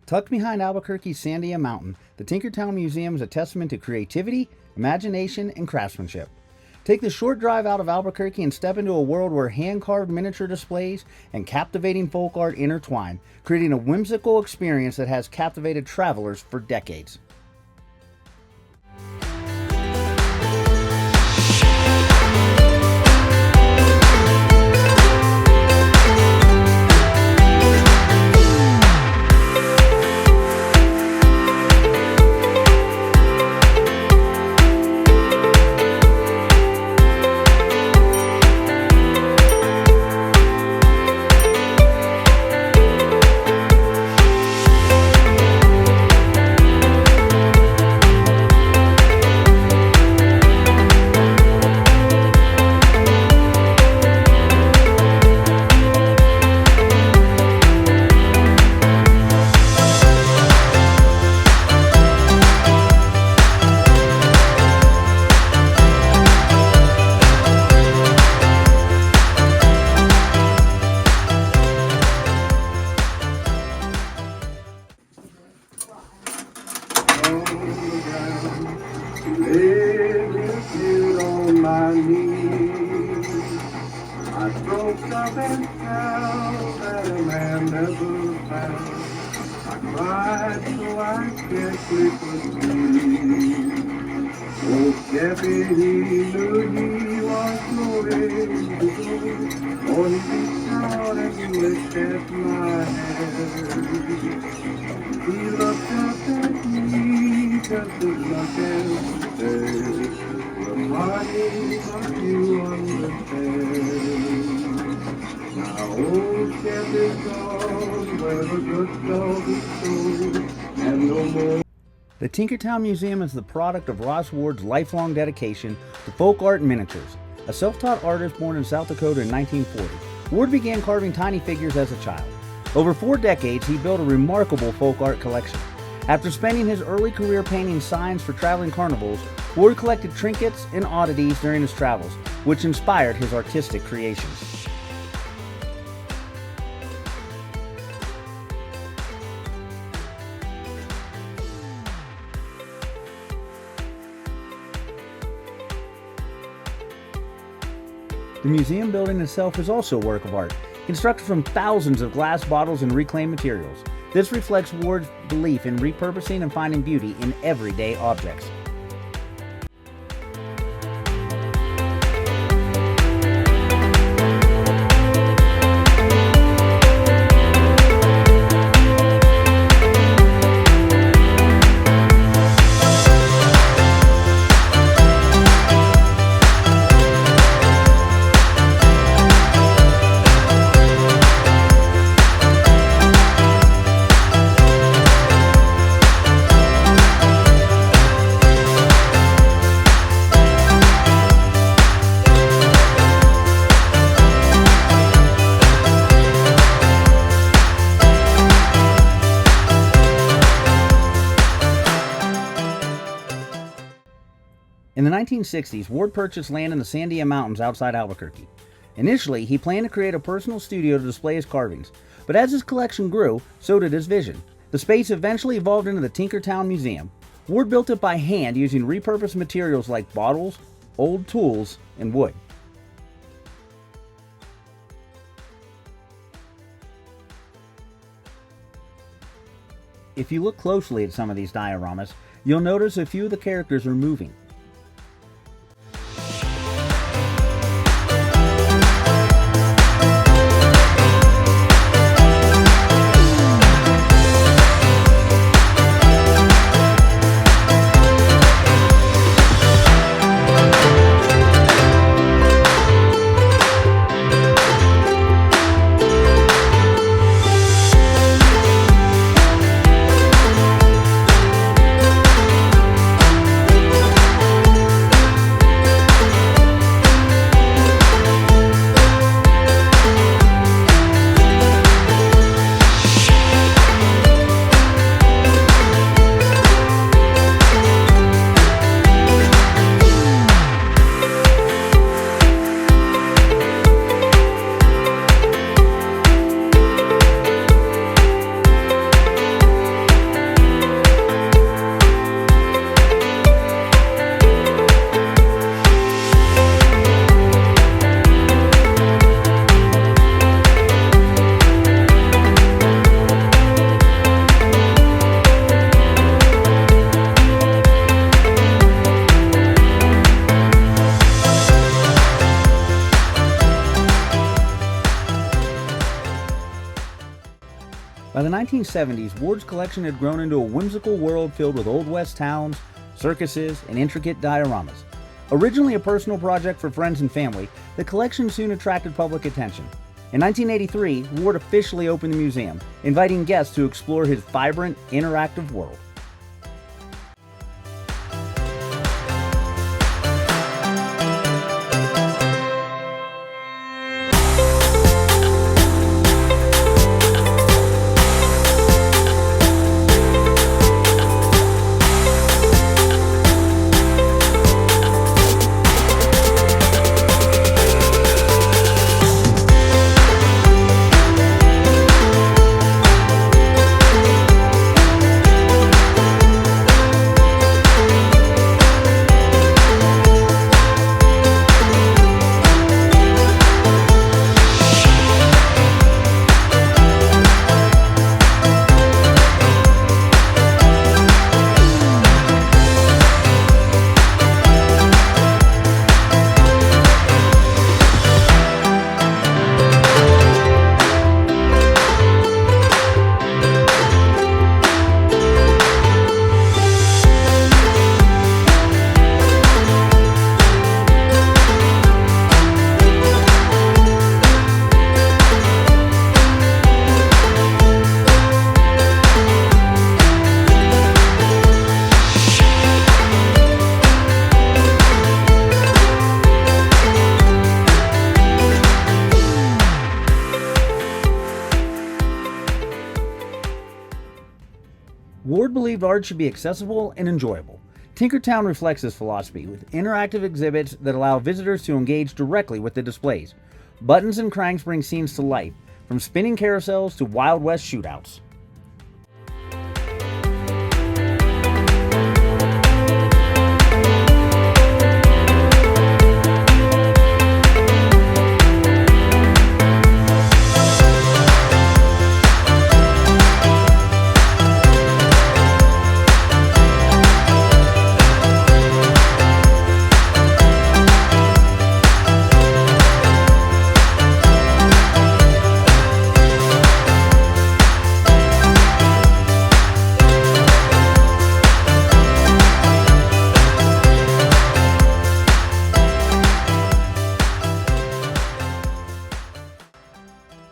Tucked behind Albuquerque's Sandia Mountain, the Tinkertown Museum is a testament to creativity, imagination, and craftsmanship. Take the short drive out of Albuquerque and step into a world where hand-carved miniature displays and captivating folk art intertwine, creating a whimsical experience that has captivated travelers for decades. I broke up and fell that a man never found. I cried so I scarcely could breathe. Old Jeffy, he knew he was going to go. Oh, he reached out and licked at my hand. He looked up at me just as much as to say, honey, don't you understand? Now old Jeff is gone where the good dog is sold, and no more. The Tinkertown Museum is the product of Ross Ward's lifelong dedication to folk art and miniatures. A self-taught artist born in South Dakota in 1940, Ward began carving tiny figures as a child. Over 4 decades, he built a remarkable folk art collection. After spending his early career painting signs for traveling carnivals, Ward collected trinkets and oddities during his travels, which inspired his artistic creations. The museum building itself is also a work of art, constructed from thousands of glass bottles and reclaimed materials. This reflects Ward's belief in repurposing and finding beauty in everyday objects. In the 1960s, Ward purchased land in the Sandia Mountains outside Albuquerque. Initially, he planned to create a personal studio to display his carvings, but as his collection grew, so did his vision. The space eventually evolved into the Tinkertown Museum. Ward built it by hand using repurposed materials like bottles, old tools, and wood. If you look closely at some of these dioramas, you'll notice a few of the characters are moving. By the 1970s, Ward's collection had grown into a whimsical world filled with Old West towns, circuses, and intricate dioramas. Originally a personal project for friends and family, the collection soon attracted public attention. In 1983, Ward officially opened the museum, inviting guests to explore his vibrant, interactive world. Ward believed art should be accessible and enjoyable. Tinkertown reflects this philosophy with interactive exhibits that allow visitors to engage directly with the displays. Buttons and cranks bring scenes to life, from spinning carousels to Wild West shootouts.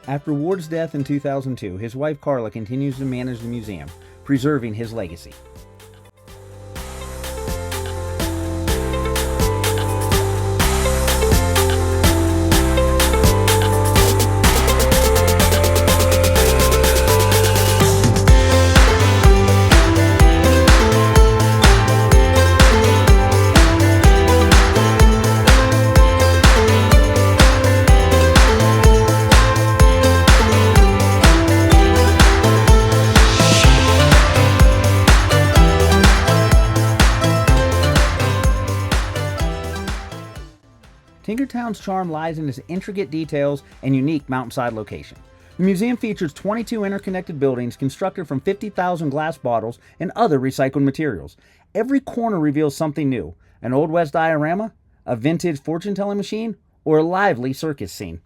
After Ward's death in 2002, his wife Carla continues to manage the museum, preserving his legacy. Tinkertown's charm lies in its intricate details and unique mountainside location. The museum features 22 interconnected buildings constructed from 50,000 glass bottles and other recycled materials. Every corner reveals something new: an Old West diorama, a vintage fortune-telling machine, or a lively circus scene.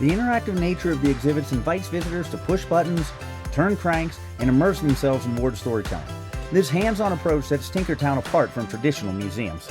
The interactive nature of the exhibits invites visitors to push buttons, turn cranks, and immerse themselves in Ward storytelling. This hands-on approach sets Tinkertown apart from traditional museums.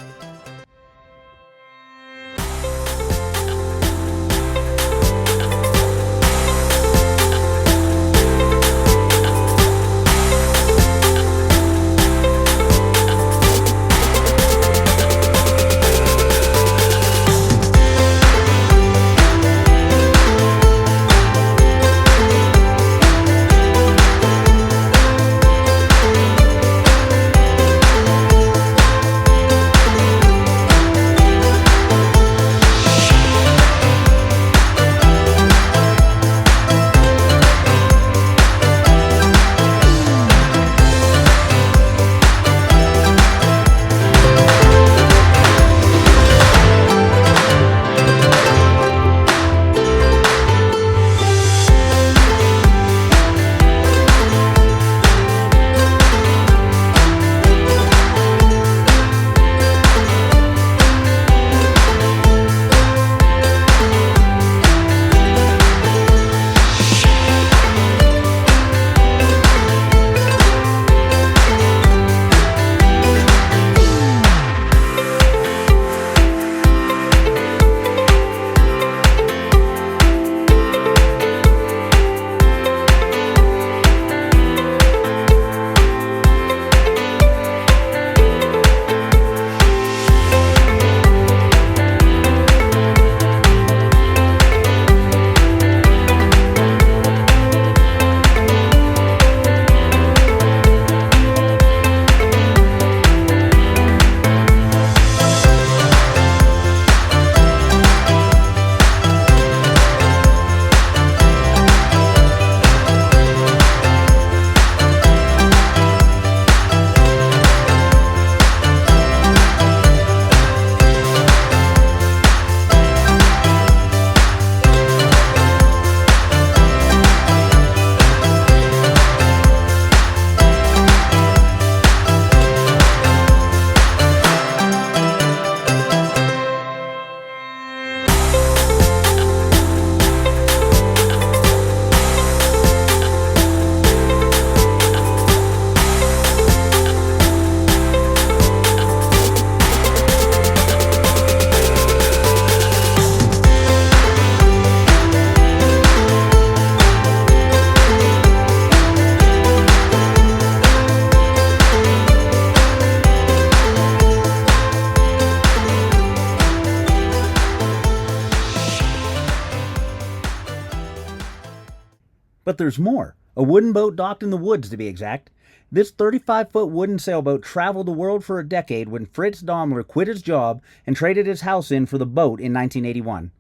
But there's more. A wooden boat docked in the woods, to be exact. This 35-foot wooden sailboat traveled the world for a decade when Fritz Daimler quit his job and traded his house in for the boat in 1981.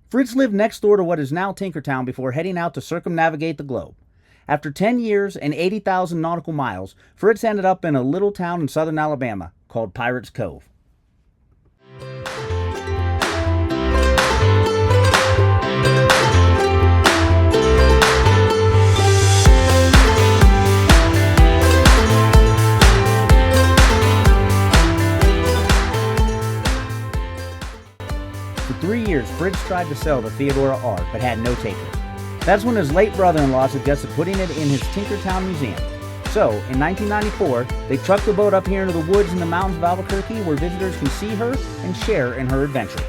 Fritz lived next door to what is now Tinkertown before heading out to circumnavigate the globe. After 10 years and 80,000 nautical miles, Fritz ended up in a little town in southern Alabama called Pirates Cove. For 3 years, Fritz tried to sell the Theodora R, but had no takers. That's when his late brother-in-law suggested putting it in his Tinkertown Museum. So, in 1994, they trucked the boat up here into the woods in the mountains of Albuquerque where visitors can see her and share in her adventure.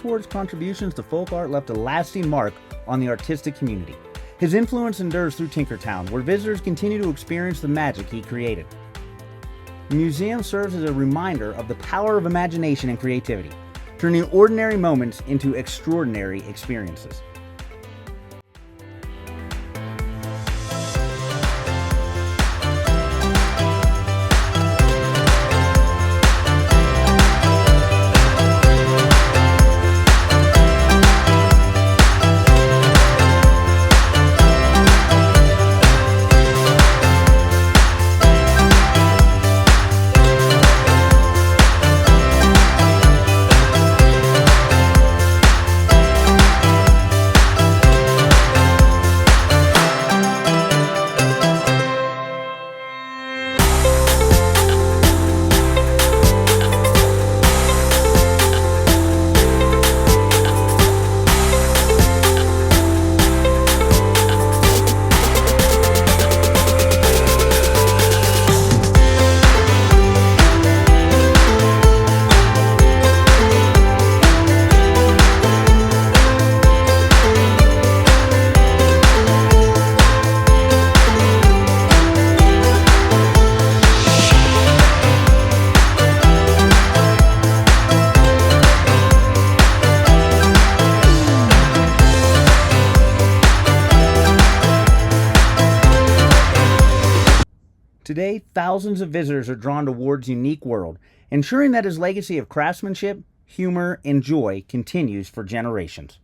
Ross Ward's contributions to folk art left a lasting mark on the artistic community. His influence endures through Tinkertown, where visitors continue to experience the magic he created. The museum serves as a reminder of the power of imagination and creativity, turning ordinary moments into extraordinary experiences. Today, thousands of visitors are drawn to Ward's unique world, ensuring that his legacy of craftsmanship, humor, and joy continues for generations.